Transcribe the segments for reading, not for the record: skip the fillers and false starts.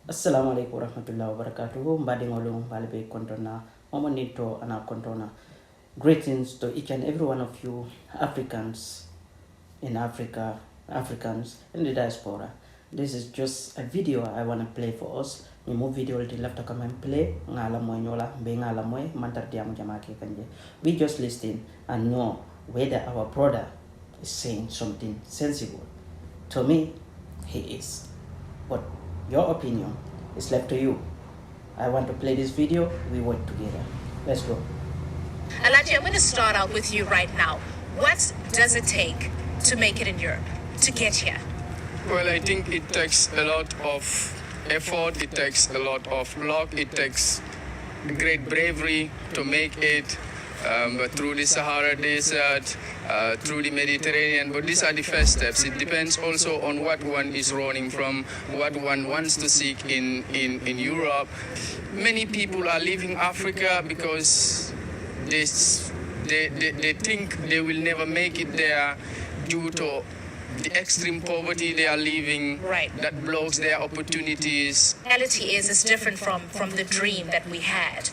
Assalamu alaikum warahmatullahi wabarakatuh. Mbadingolung balibe kontona omonito ana kontona. Greetings to each and every one of you Africans in Africa, Africans in the diaspora. This is just a video I want to play for us. Ni mo video di lafta come and play ngala mo nyola be ngala mo mantar diamu jamake kanje. We just listen and know whether our brother is saying something sensible. To me, he is. But your opinion is left to you. I want to play this video. We work together. Let's go. Alaji, I'm going to start out with you right now. What does it take to make it in Europe, to get here? Well, I think it takes a lot of effort, it takes a lot of luck, it takes great bravery to make it through the Sahara Desert, through the Mediterranean, but these are the first steps. It depends also on what one is running from, what one wants to seek in Europe. Many people are leaving Africa because they think they will never make it there due to the extreme poverty they are living, Right. that blocks their opportunities. Reality is it's different from the dream that we had.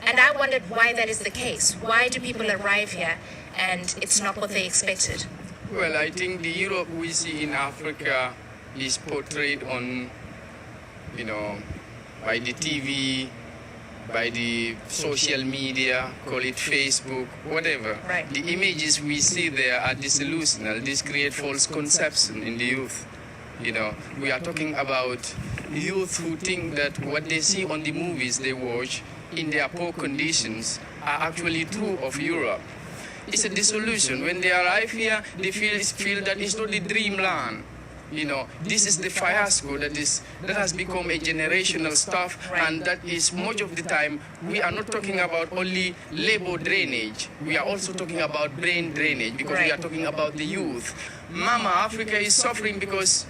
And I wondered why that is the case. Why do people arrive here and it's not what they expected? Well, I think the Europe we see in Africa is portrayed on, by the TV, by the social media, call it Facebook, whatever. Right. The images we see there are disillusional. This create false conception in the youth. We are talking about youth who think that what they see on the movies they watch in their poor conditions are actually true of Europe. It's a disillusion. When they arrive here, they feel that it's not the dreamland. This is the fiasco that has become a generational stuff, Right. and that is much of the time we are not talking about only labor drainage. We are also talking about brain drainage because we Right. are talking about the youth. Mama, Africa is suffering because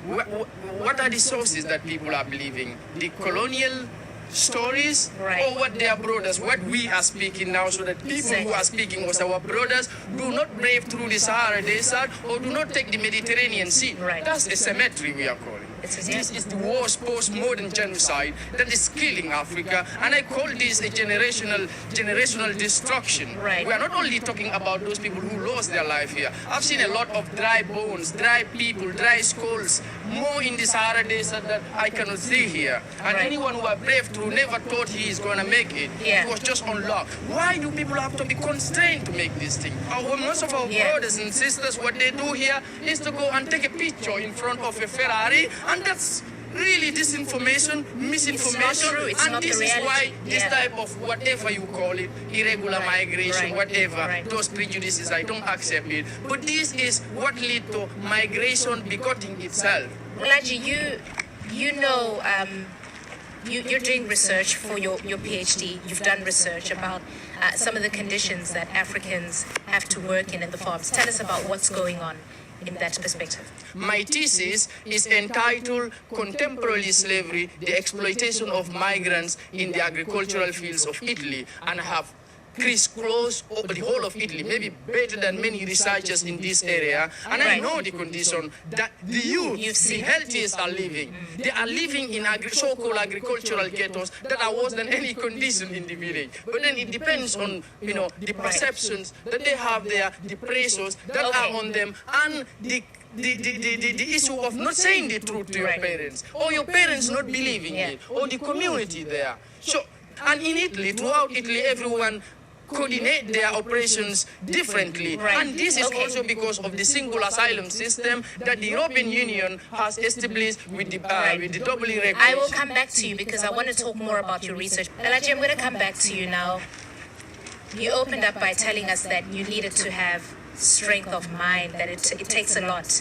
what are the sources that people are believing? The colonial stories, Right. or what their brothers, what we are speaking now, so that people who are speaking was our brothers do not brave through the Sahara Desert or do not take the Mediterranean Sea. Right. That's a cemetery we are calling. This is the worst post-modern genocide that is killing Africa, and I call this a generational destruction. Right. We are not only talking about those people who lost their life here. I've seen a lot of dry bones, dry people, dry skulls, more in the Sahara Desert that I cannot see here. And Right. anyone who are brave through never thought he is going to make it. Yeah. It was just on luck. Why do people have to be constrained to make this thing? Most of our Yeah. brothers and sisters, what they do here is to go and take a picture in front of a Ferrari, and that's really disinformation, misinformation, true. It's and not the this is reality. why this Yeah. type of whatever you call it, irregular Right. migration, Right. whatever, Right. those prejudices, I don't accept it. But this is what lead to migration begetting itself. Alaji, you're doing research for your PhD. You've done research about some of the conditions that Africans have to work in the farms. Tell us about what's going on in that perspective. My thesis is entitled Contemporary Slavery, the Exploitation of Migrants in the Agricultural Fields of Italy, and I have crisscrossed over the whole of Italy, maybe better than many researchers in this area, and I Right. know the condition that the youth, You've the seen. healthiest are living. They are living in so-called agricultural ghettos that are worse than any condition in the village. But then it depends on, the perceptions that they have there, the pressures that Okay. are on them, and the issue of not saying the truth to your Right. parents, or your parents not believing Yeah. it, or the community there. So, and in Italy, throughout Italy, everyone coordinate their operations differently. Right. And this is Okay. also because of the single asylum system that the European Union has established with the double regulation. I will come back to you because I want to talk more about your research. Alaji, I'm going to come back to you now. You opened up by telling us that you needed to have strength of mind, that it takes a lot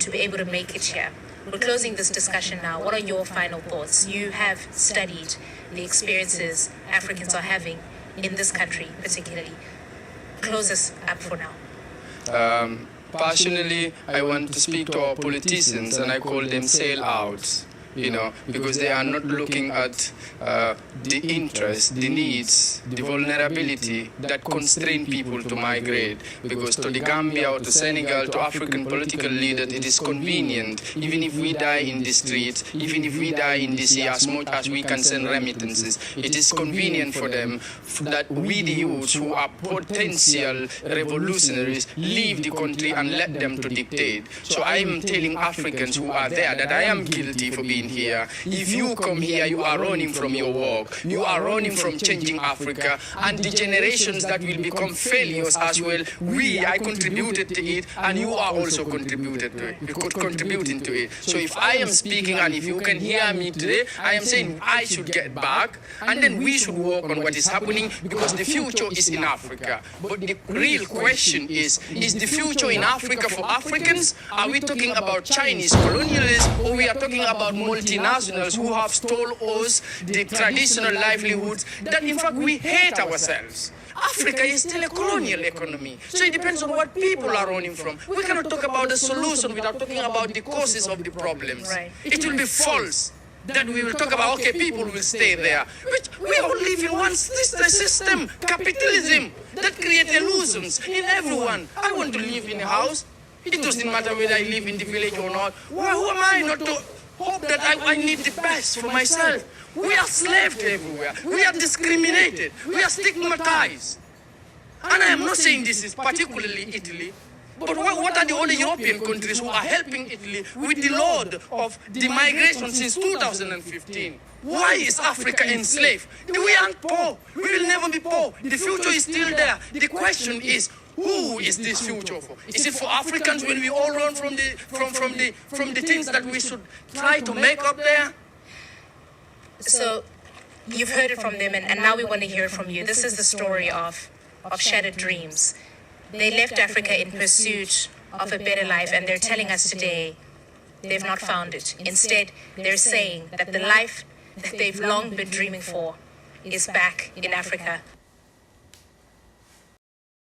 to be able to make it here. We're closing this discussion now. What are your final thoughts? You have studied the experiences Africans are having in this country, particularly. Close us up for now. Personally, I want to speak to our politicians, and I call them sellouts. because they are not looking at the interests, the needs, the vulnerability that constrain people to migrate. Because to the Gambia or to Senegal, to African political leaders, it is convenient, even if we die in the streets, even if we die in the sea, as much as we can send remittances, it is convenient for them that we, the youth who are potential revolutionaries, leave the country and let them to dictate. So I am telling Africans who are there that I am guilty for being here. If you come here, you are running from your work. You are running from changing Africa, and the generations that will become failures as well. I contributed to it, and you are also contributing to it. So if I am speaking, and if you can hear me today, I am saying I should get back, and then we should work on what is happening, because the future is in Africa. But the real question is the future in Africa for Africans? Are we talking about Chinese colonialists, or we are talking about multinationals who have stole us the traditional livelihoods that in fact we hate ourselves? Africa is still a colonial economy. So it depends on what people are running from. We cannot talk about the solution without talking about the causes of the problems. Right. It will be false that we will talk about, okay, people will stay there. Which we all live in one system, capitalism, that creates illusions in everyone. I want to live in a house. It doesn't matter whether I live in the village or not. Who am I not to hope that I need the best for myself? We are slaved everywhere. We are discriminated. We are stigmatized. And I am not saying this is particularly Italy, but what are the other European countries who are helping Italy with the load of the migration since 2015? Why is Africa enslaved? We aren't poor. We will never be poor. The future is still there. The question is, who is this future for? Is it for Africans when we all run from the things that we should try to make up there? So you've heard it from them, and now we want to hear it from you. This is the story of shattered dreams. They left Africa in pursuit of a better life, and they're telling us today they've not found it. Instead, they're saying that the life that they've long been dreaming for is back in Africa.